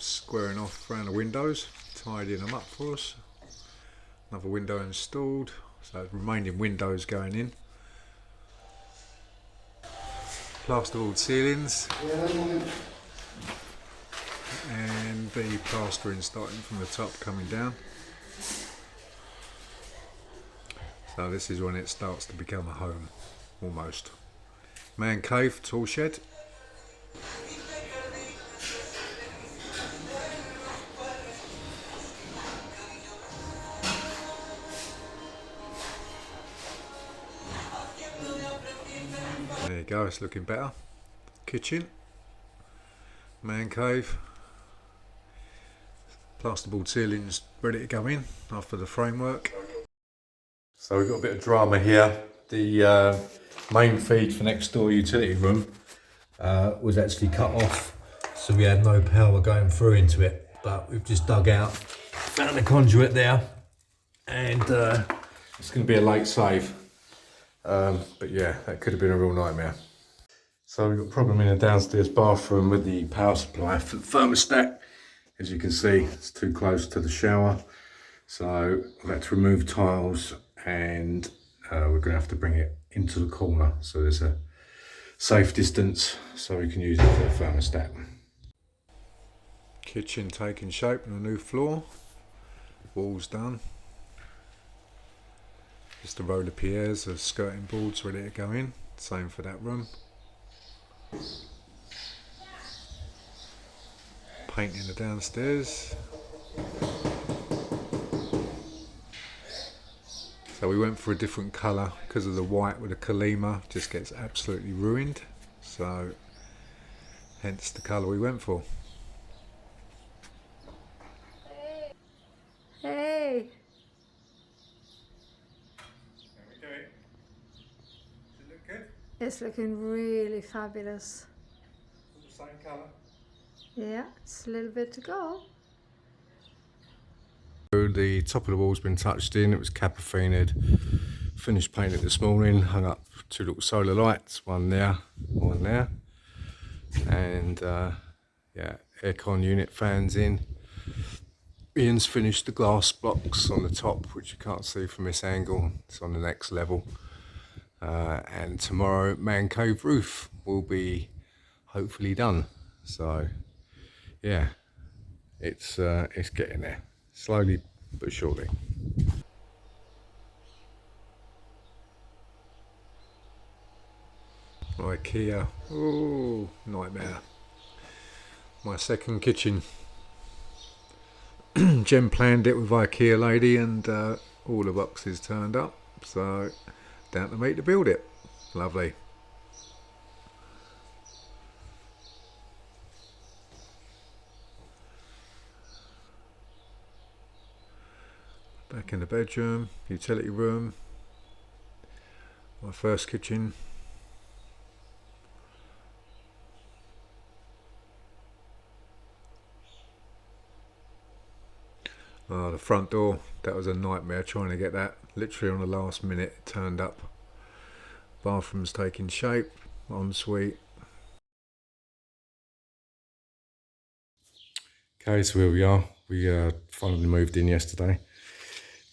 squaring off around the windows, tidying them up for us. Another window installed, so remaining windows going in. Plasterboard ceilings, and the plastering starting from the top coming down. So this is when it starts to become a home, almost. Man cave, tool shed. There you go, it's looking better. Kitchen, man cave, plasterboard ceilings ready to go in after the framework. So we've got a bit of drama here. The main feed for next door utility room was actually cut off, so we had no power going through into it. But we've just dug out, found a conduit there, and it's going to be a late save. But yeah, that could have been a real nightmare. So we've got a problem in the downstairs bathroom with the power supply for the thermostat. As you can see, it's too close to the shower. So we've had to remove tiles, and we're going to have to bring it into the corner so there's a safe distance so we can use it for the thermostat. Kitchen taking shape on a new floor. Walls done. Just a row of pierres of skirting boards ready to go in. Same for that room. Painting the downstairs. So we went for a different colour because of the white with the Kalima, just gets absolutely ruined. So hence the colour we went for. Hey. How we doing? Does it look good? It's looking really fabulous. All the same colour. Yeah, it's a little bit to go. The top of the wall's been touched in, it was capafined. Finished painting it this morning, hung up 2 little solar lights, one there, one there. And yeah, aircon unit fans in. Ian's finished the glass blocks on the top, which you can't see from this angle. It's on the next level. And tomorrow, man cave roof will be hopefully done. So yeah, it's getting there, slowly but surely. IKEA, oh nightmare. My second kitchen. Jen planned it with IKEA lady, and all the boxes turned up, so down to me to build it. Lovely. Back in the bedroom, utility room, my first kitchen. The front door, that was a nightmare trying to get that. Literally on the last minute it turned up. Bathroom's taking shape, ensuite. Okay, so here we are. We finally moved in yesterday.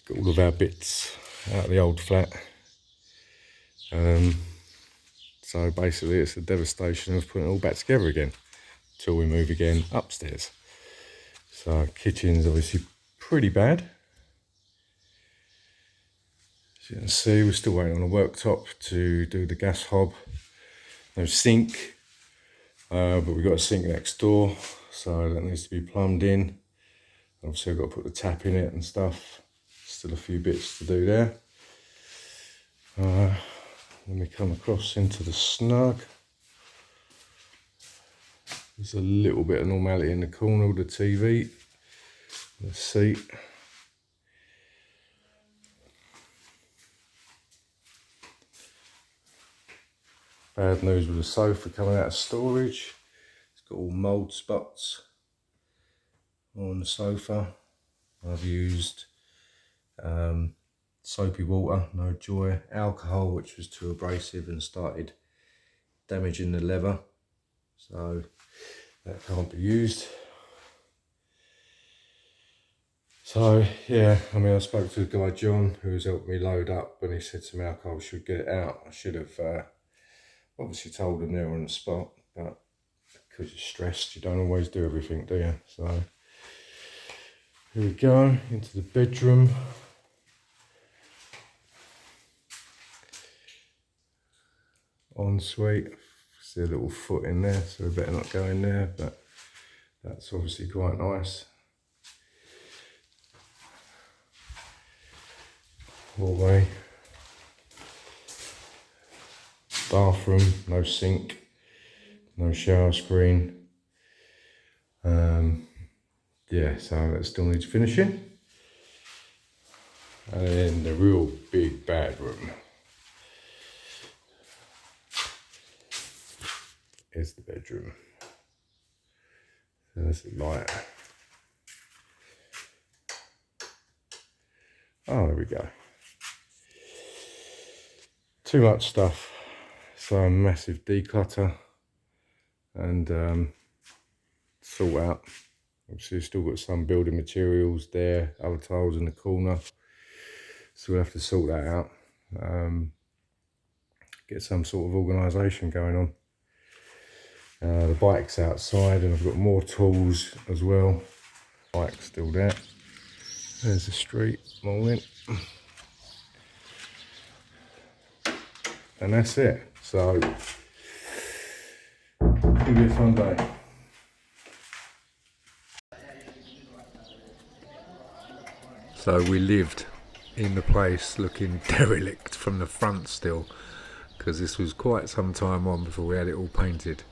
Got all of our bits out of the old flat. So basically it's a devastation of putting it all back together again till we move again upstairs. So kitchen's obviously pretty bad. As you can see, we're still waiting on a worktop to do the gas hob. No sink, but we've got a sink next door, so that needs to be plumbed in. Obviously I've got to put the tap in it and stuff. Still a few bits to do there. Then we come across into the snug. There's a little bit of normality in the corner with the TV, the seat. Bad news with the sofa coming out of storage. It's got all mould spots on the sofa. I've used soapy water, no joy, alcohol, which was too abrasive and started damaging the leather. So that can't be used. So yeah, I mean, I spoke to the guy John who was helping me load up, and he said to me, "Okay, I should get it out." I should have obviously told him there on the spot, but because you're stressed, you don't always do everything, do you? So here we go into the bedroom. Ensuite. See a little foot in there, so we better not go in there, but that's obviously quite nice. Hallway. Bathroom, no sink, no shower screen. Yeah, so that still needs finishing. And then the real big bad room is the bedroom. So there's the light. Oh, there we go. Too much stuff. So a massive declutter and sort out. Obviously still got some building materials there, other tiles in the corner. So we'll have to sort that out. Get some sort of organisation going on. The bike's outside and I've got more tools as well. Bike's still there. There's the street, morning. And that's it. So, it'll be a fun day. So we lived in the place looking derelict from the front still, because this was quite some time on before we had it all painted.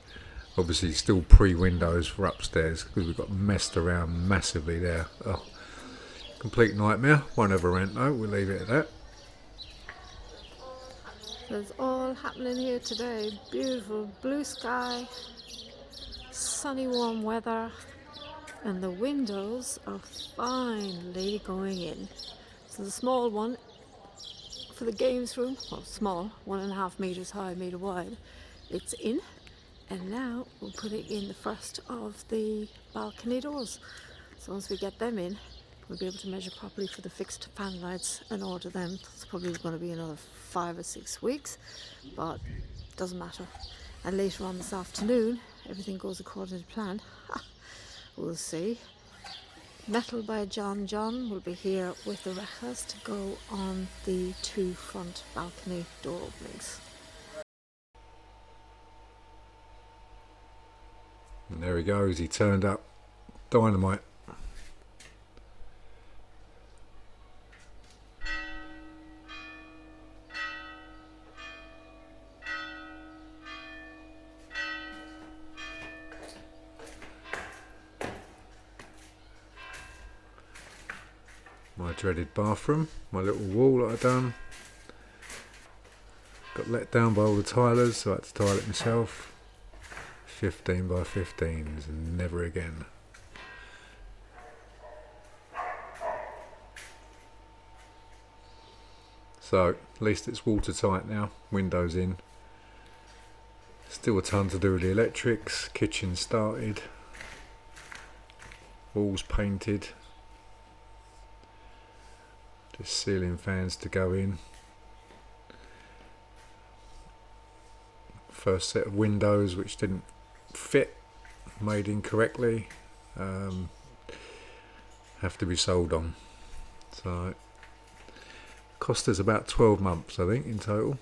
Obviously still pre-windows for upstairs because we got messed around massively there. Oh, complete nightmare. Won't ever rent though, we'll leave it at that. There's all happening here today. Beautiful blue sky, sunny warm weather, and the windows are finally going in. So the small one for the games room, well small, 1.5 meters high, meter wide, it's in. And now we'll put it in the first of the balcony doors. So once we get them in, we'll be able to measure properly for the fixed fan lights and order them. It's probably going to be another 5 or 6 weeks, but doesn't matter. And later on this afternoon, everything goes according to plan. We'll see. Metal by John will be here with the rejas to go on the 2 front balcony door openings. And there he goes, he turned up. Dynamite. My dreaded bathroom, my little wall that I've done. Got let down by all the tilers, so I had to tile it myself. 15 by 15s, and never again. So, at least it's watertight now, windows in. Still a ton to do with the electrics, kitchen started. Walls painted. Just ceiling fans to go in. First set of windows which didn't fit, made incorrectly, have to be sold on. So cost us about 12 months I think in total.